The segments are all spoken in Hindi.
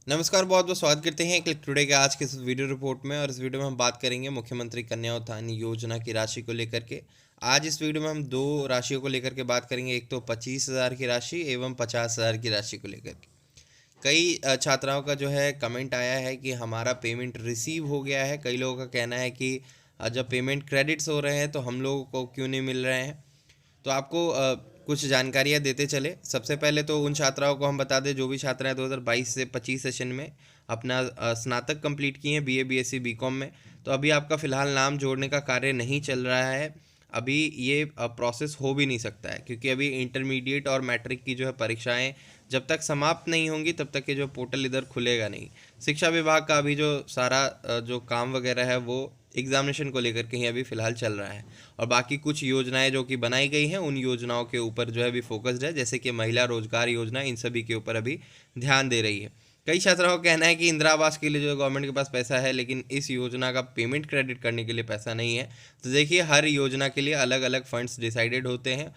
नमस्कार, बहुत बहुत स्वागत करते हैं क्लिक टुडे के आज के इस वीडियो रिपोर्ट में। और इस वीडियो में हम बात करेंगे मुख्यमंत्री कन्या उत्थान योजना की राशि को लेकर के। आज इस वीडियो में हम दो राशियों को लेकर के बात करेंगे, एक तो 25,000 की राशि एवं 50,000 की राशि को लेकर के। कई छात्राओं का जो है कमेंट आया है कि हमारा पेमेंट रिसीव हो गया है। कई लोगों का कहना है कि जब पेमेंट क्रेडिट्स हो रहे हैं तो हम लोगों को क्यों नहीं मिल रहे हैं। तो आपको कुछ जानकारियाँ देते चले। सबसे पहले तो उन छात्राओं को हम बता दें जो भी छात्राएं 2022 से 25 सेशन में अपना स्नातक कंप्लीट किए हैं बीए, बीएससी, बीकॉम में। तो अभी आपका फ़िलहाल नाम जोड़ने का कार्य नहीं चल रहा है। अभी ये प्रोसेस हो भी नहीं सकता है, क्योंकि अभी इंटरमीडिएट और मैट्रिक की जो है परीक्षाएं जब तक समाप्त नहीं होंगी तब तक ये जो पोर्टल इधर खुलेगा नहीं। शिक्षा विभाग का अभी जो सारा जो काम वगैरह है वो एग्जामिनेशन को लेकर के ही अभी फ़िलहाल चल रहा है। और बाकी कुछ योजनाएं जो कि बनाई गई हैं उन योजनाओं के ऊपर जो है अभी फोकस्ड है, जैसे कि महिला रोजगार योजना, इन सभी के ऊपर अभी ध्यान दे रही है। कई छात्राओं का कहना है कि इंदिरा आवास के लिए जो गवर्नमेंट के पास पैसा है, लेकिन इस योजना का पेमेंट क्रेडिट करने के लिए पैसा नहीं है। तो देखिए, हर योजना के लिए अलग अलग फंड्स डिसाइडेड होते हैं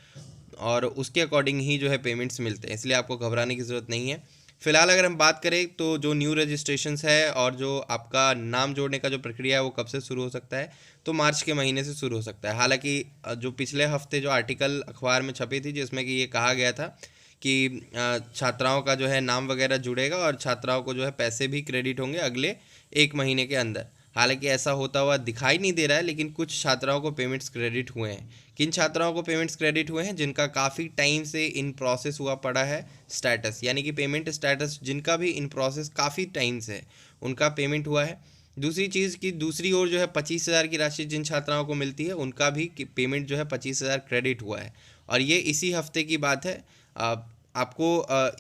और उसके अकॉर्डिंग ही जो है पेमेंट्स मिलते हैं, इसलिए आपको घबराने की ज़रूरत नहीं है। फिलहाल अगर हम बात करें तो जो न्यू रजिस्ट्रेशंस है और जो आपका नाम जोड़ने का जो प्रक्रिया है वो कब से शुरू हो सकता है, तो मार्च के महीने से शुरू हो सकता है। हालांकि जो पिछले हफ्ते जो आर्टिकल अखबार में छपी थी जिसमें कि ये कहा गया था कि छात्राओं का जो है नाम वगैरह जुड़ेगा और छात्राओं को जो है पैसे भी क्रेडिट होंगे अगले 1 महीने के अंदर। हालांकि ऐसा होता हुआ दिखाई नहीं दे रहा है, लेकिन कुछ छात्राओं को पेमेंट्स क्रेडिट हुए हैं। किन छात्राओं को पेमेंट्स क्रेडिट हुए हैं? जिनका काफ़ी टाइम से इन प्रोसेस हुआ पड़ा है स्टेटस, यानी कि पेमेंट स्टेटस जिनका भी इन प्रोसेस काफ़ी टाइम से है उनका पेमेंट हुआ है। दूसरी चीज़ की दूसरी ओर जो है 25,000 की राशि जिन छात्राओं को मिलती है उनका भी पेमेंट जो है 25,000 क्रेडिट हुआ है। और ये इसी हफ्ते की बात है। आपको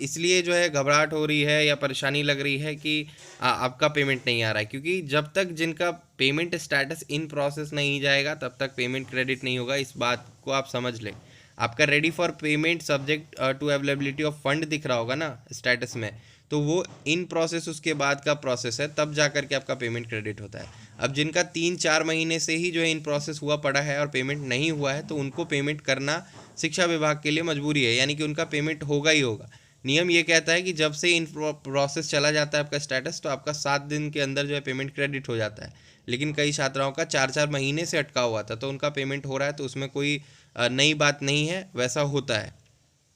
इसलिए जो है घबराहट हो रही है या परेशानी लग रही है कि आपका पेमेंट नहीं आ रहा है, क्योंकि जब तक जिनका पेमेंट स्टेटस इन प्रोसेस नहीं जाएगा तब तक पेमेंट क्रेडिट नहीं होगा। इस बात को आप समझ लें। आपका ready for payment subject to availability of fund दिख रहा होगा ना स्टेटस में, तो वो इन प्रोसेस उसके बाद का प्रोसेस है, तब जा कर के आपका पेमेंट क्रेडिट होता है। अब जिनका 3-4 महीने से ही जो है इन प्रोसेस हुआ पड़ा है और पेमेंट नहीं हुआ है, तो उनको पेमेंट करना शिक्षा विभाग के लिए मजबूरी है, यानी कि उनका पेमेंट होगा ही होगा। नियम ये कहता है कि जब से इन प्रोसेस चला जाता है आपका स्टेटस, तो आपका 7 दिन के अंदर जो है पेमेंट क्रेडिट हो जाता है। लेकिन कई छात्राओं का 4-4 महीने से अटका हुआ था, तो उनका पेमेंट हो रहा है, तो उसमें कोई नई बात नहीं है, वैसा होता है।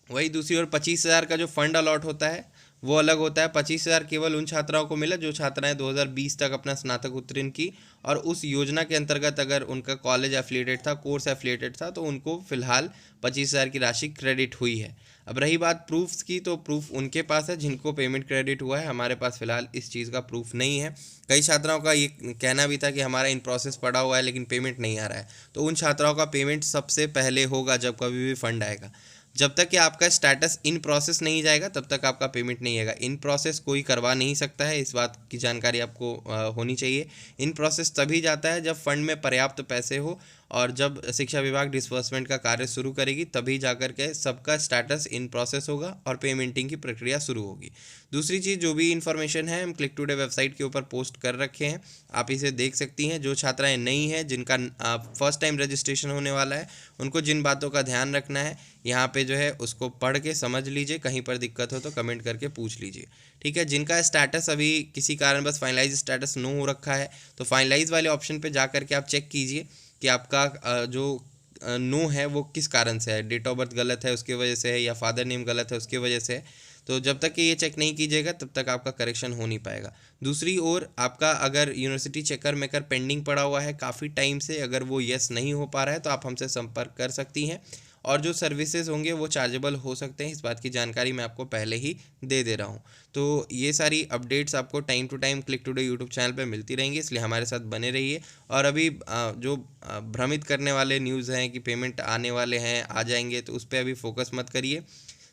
वही दूसरी ओर 25,000 का जो फंड अलॉट होता है वो अलग होता है। 25,000 केवल उन छात्राओं को मिला जो छात्राएं 2020 तक अपना स्नातक उत्तीर्ण की और उस योजना के अंतर्गत अगर उनका कॉलेज एफिलिएटेड था, कोर्स एफिलिएटेड था, तो उनको फिलहाल 25,000 की राशि क्रेडिट हुई है। अब रही बात प्रूफ्स की, तो प्रूफ उनके पास है जिनको पेमेंट क्रेडिट हुआ है। हमारे पास फिलहाल इस चीज़ का प्रूफ नहीं है। कई छात्राओं का ये कहना भी था कि हमारा इन प्रोसेस पड़ा हुआ है लेकिन पेमेंट नहीं आ रहा है। तो उन छात्राओं का पेमेंट सबसे पहले होगा जब कभी भी फंड आएगा। जब तक कि आपका स्टेटस इन प्रोसेस नहीं जाएगा तब तक आपका पेमेंट नहीं आएगा। इन प्रोसेस कोई करवा नहीं सकता है, इस बात की जानकारी आपको होनी चाहिए। इन प्रोसेस तभी जाता है जब फंड में पर्याप्त पैसे हो और जब शिक्षा विभाग डिसबर्समेंट का कार्य शुरू करेगी, तभी जाकर के सबका स्टेटस इन प्रोसेस होगा और पेमेंटिंग की प्रक्रिया शुरू होगी। दूसरी चीज़, जो भी इन्फॉर्मेशन है हम क्लिक टुडे वेबसाइट के ऊपर पोस्ट कर रखे हैं, आप इसे देख सकती हैं। जो छात्राएं नई हैं, जिनका फर्स्ट टाइम रजिस्ट्रेशन होने वाला है, उनको जिन बातों का ध्यान रखना है यहाँ पे जो है उसको पढ़ के समझ लीजिए। कहीं पर दिक्कत हो तो कमेंट करके पूछ लीजिए, ठीक है। जिनका स्टेटस अभी किसी कारण बस फाइनलाइज स्टेटस नो हो रखा है, तो फाइनलाइज वाले ऑप्शन पे जा करके आप चेक कीजिए कि आपका जो नो है वो किस कारण से है। डेट ऑफ बर्थ गलत है उसकी वजह से है, या फादर नेम गलत है उसकी वजह से है। तो जब तक कि ये चेक नहीं कीजिएगा तब तक आपका करेक्शन हो नहीं पाएगा। दूसरी ओर, आपका अगर यूनिवर्सिटी चेकर मेकर पेंडिंग पड़ा हुआ है काफ़ी टाइम से, अगर वो यस नहीं हो पा रहा है तो आप हमसे संपर्क कर सकती हैं। और जो सर्विसेज होंगे वो चार्जेबल हो सकते हैं, इस बात की जानकारी मैं आपको पहले ही दे रहा हूँ। तो ये सारी अपडेट्स आपको time to time click today YouTube channel पे मिलती रहेंगी, इसलिए हमारे साथ बने रहिए। और अभी जो भ्रमित करने वाले न्यूज़ हैं कि पेमेंट आने वाले हैं, आ जाएंगे, तो उस पर अभी फोकस मत करिए।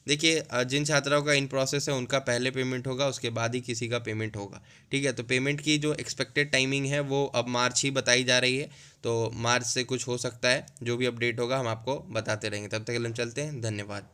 देखिए, जिन छात्राओं का इन प्रोसेस है उनका पहले पेमेंट होगा, उसके बाद ही किसी का पेमेंट होगा, ठीक है। तो पेमेंट की जो एक्सपेक्टेड टाइमिंग है वो अब मार्च ही बताई जा रही है, तो मार्च से कुछ हो सकता है। जो भी अपडेट होगा हम आपको बताते रहेंगे। तब तक के लिए हम चलते हैं, धन्यवाद।